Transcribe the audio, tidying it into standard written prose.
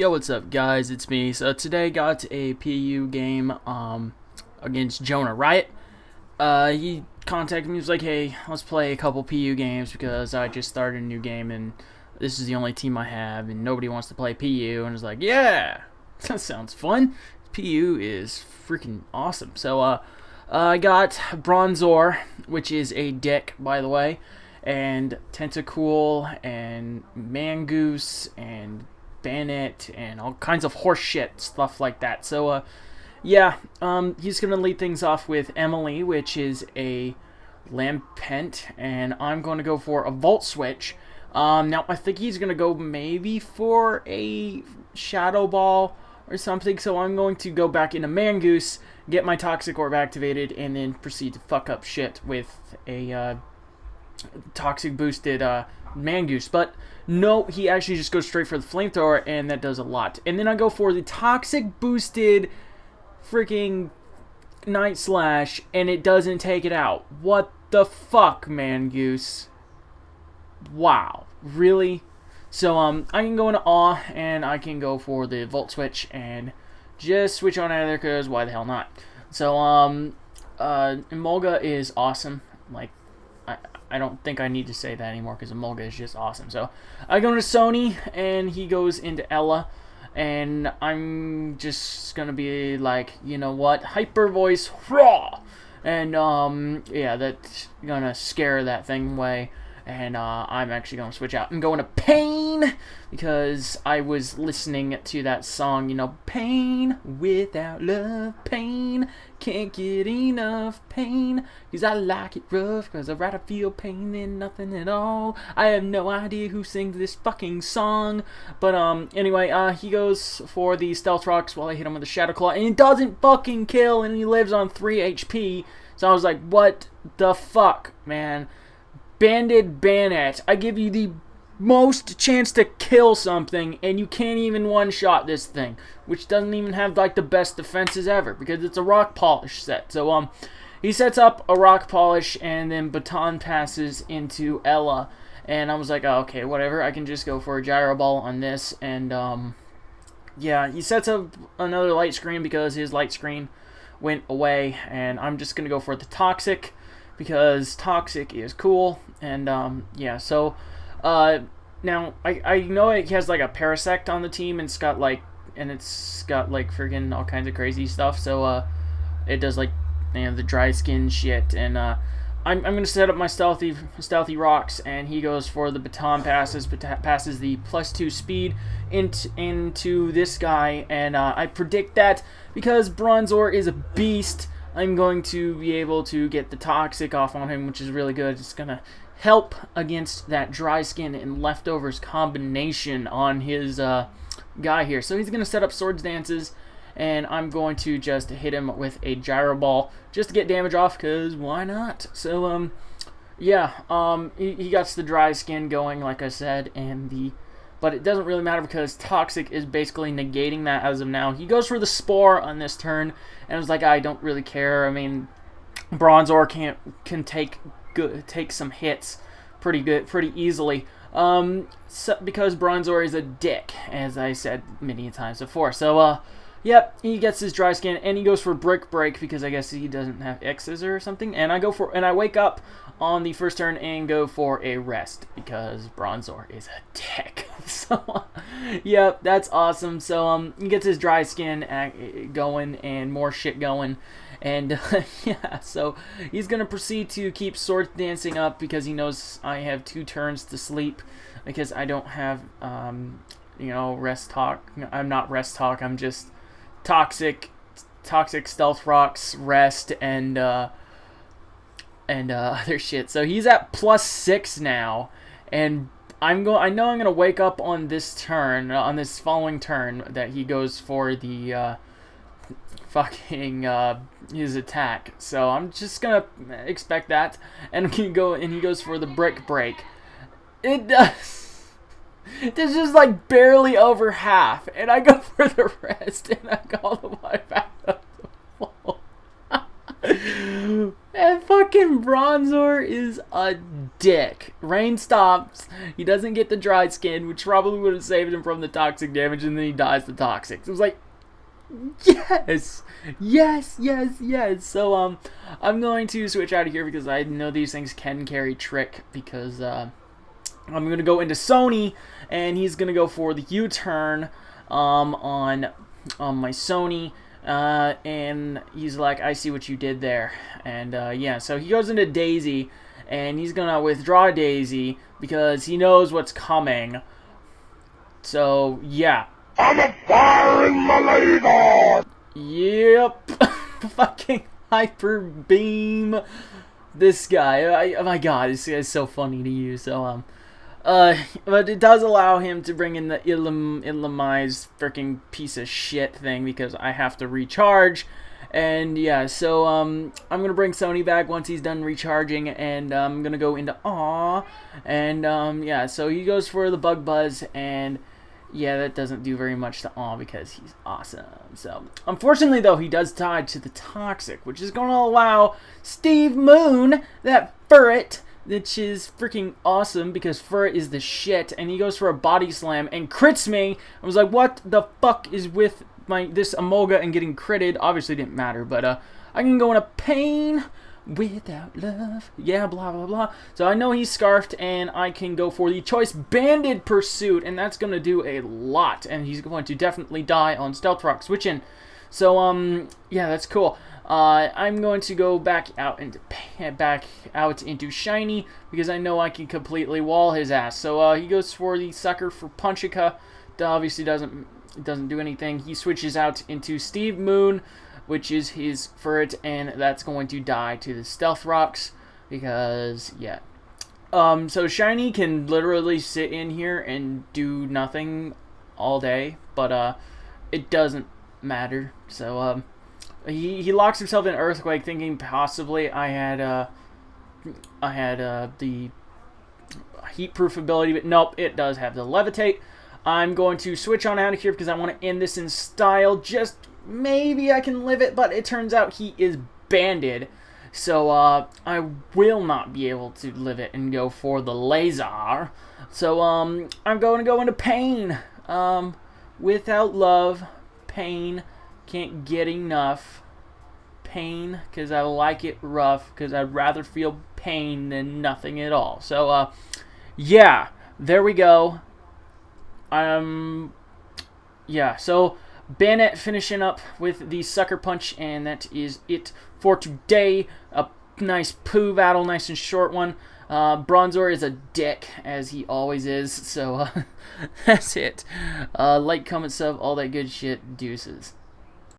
Yo, what's up, guys? It's me. So today got a PU game against Jona Riot. He contacted me. He was like, "Hey, let's play a couple PU games because I just started a new game and this is the only team I have and nobody wants to play PU." And I was like, "Yeah, that sounds fun. PU is freaking awesome." So I got Bronzor, which is a deck, by the way, and Tentacool and Mangoose and Bennett and all kinds of horse shit stuff like that. So yeah, he's gonna lead things off with Emily, which is a Lampent, and I'm going to go for a Volt Switch. Now I think he's gonna go maybe for a Shadow Ball or something, so I'm going to go back into Mangoose, get my Toxic Orb activated, and then proceed to fuck up shit with a Toxic boosted Mangoose. But no, he actually just goes straight for the Flamethrower, and that does a lot. And then I go for the Toxic boosted freaking Night Slash, and it doesn't take it out. What the fuck, Mangoose? Wow, really? So I can go into Awe, and I can go for the Volt Switch and just switch on out of there, because why the hell not? So Emolga is awesome. Like, I don't think I need to say that anymore because Emolga is just awesome. So I go into Sony and he goes into Ella, and I'm just gonna be like, you know what, Hyper Voice raw, and yeah, that's gonna scare that thing away. And I'm actually going to switch out and go into Pain, because I was listening to that song, you know, pain without love, pain, can't get enough pain, because I like it rough, because I'd rather feel pain than nothing at all. I have no idea who sings this fucking song, but anyway, he goes for the Stealth Rocks while I hit him with a Shadow Claw, and he doesn't fucking kill, and he lives on 3 HP, so I was like, what the fuck, man? Banded Bennett, I give you the most chance to kill something, and you can't even one-shot this thing, which doesn't even have like the best defenses ever, because it's a Rock Polish set. So he sets up a Rock Polish, and then Baton passes into Ella, and I was like, oh, okay, whatever, I can just go for a Gyro Ball on this, and yeah, he sets up another Light Screen because his Light Screen went away, and I'm just gonna go for the Toxic, because Toxic is cool. And yeah, so now I know it has like a Parasect on the team, and it's got like friggin' all kinds of crazy stuff. So it does like, you know, the dry skin shit, and I'm gonna set up my stealthy rocks, and he goes for the Baton passes the +2 speed into this guy, and I predict that because Bronzor is a beast, I'm going to be able to get the Toxic off on him, which is really good. It's going to help against that Dry Skin and Leftovers combination on his guy here. So he's going to set up Swords Dances, and I'm going to just hit him with a Gyro Ball just to get damage off, because why not? So, yeah, he got the Dry Skin going, like I said, and but it doesn't really matter because Toxic is basically negating that as of now. He goes for the Spore on this turn, and I was like, I don't really care. I mean, Bronzor can take some hits pretty easily. Because Bronzor is a dick, as I said many times before. So yep, he gets his Dry Skin, and he goes for Brick Break because I guess he doesn't have X's or something. And I wake up on the first turn and go for a Rest because Bronzor is a dick. So yep, that's awesome. So he gets his Dry Skin going and more shit going. And yeah, so he's gonna proceed to keep Sword Dancing up because he knows I have 2 turns to sleep, because I don't have you know, Rest Talk. I'm not Rest Talk. I'm just Toxic Stealth Rocks, Rest, and other shit. So he's at +6 now, and I know I'm gonna wake up on this turn, on this following turn, that he goes for the fucking his attack. So I'm just gonna expect that, and he goes for the Brick Break. It does. There's just like barely over half, and I go for the Rest, and I go all the way back up to full. And fucking Bronzor is a dick. Rain stops. He doesn't get the dry skin, which probably would have saved him from the toxic damage, and then he dies to toxic. It was like, yes, yes, yes, yes. So I'm going to switch out of here because I know these things can carry trick. Because I'm gonna go into Sony, and he's gonna go for the U-turn on my Sony. And he's like, I see what you did there. And yeah, so he goes into Daisy, and he's gonna withdraw Daisy because he knows what's coming. So yeah, I'm a firing my laser! yep. Fucking hyper beam this guy. Oh my god, this guy's so funny to use. So but it does allow him to bring in the Illuminized freaking piece of shit thing because I have to recharge. And yeah, so I'm gonna bring Sony back once he's done recharging, and I'm gonna go into Aw, and yeah, so he goes for the Bug Buzz, and yeah, that doesn't do very much to Aw because he's awesome. So unfortunately though, he does die to the Toxic, which is gonna allow Steve Moon, that ferret, which is freaking awesome because Ferret is the shit, and he goes for a body slam and crits me. I was like, what the fuck is with this Emolga and getting critted? Obviously didn't matter, but I can go into Pain without love. Yeah, blah blah blah. So I know he's scarfed, and I can go for the Choice Banded Pursuit, and that's gonna do a lot, and he's going to definitely die on Stealth Rock switching. So yeah, that's cool. I'm going to go back out into Shiny because I know I can completely wall his ass. So he goes for the Sucker for Punchika. That obviously doesn't do anything. He switches out into Steve Moon, which is his Ferret, and that's going to die to the Stealth Rocks because yeah. So Shiny can literally sit in here and do nothing all day, but it doesn't matter. So he locks himself in Earthquake, thinking possibly I had the heat-proof ability, but nope, it does have the Levitate. I'm going to switch on out of here because I want to end this in style. Just maybe I can live it, but it turns out he is banded, so I will not be able to live it and go for the laser. So I'm going to go into Pain. Without love, Pain. Can't get enough pain because I like it rough because I'd rather feel pain than nothing at all. So yeah, there we go. Yeah, so Bennett finishing up with the Sucker Punch, and that is it for today. A nice poo battle, nice and short one. Bronzor is a dick, as he always is, so that's it. Like, comment, sub, all that good shit. Deuces.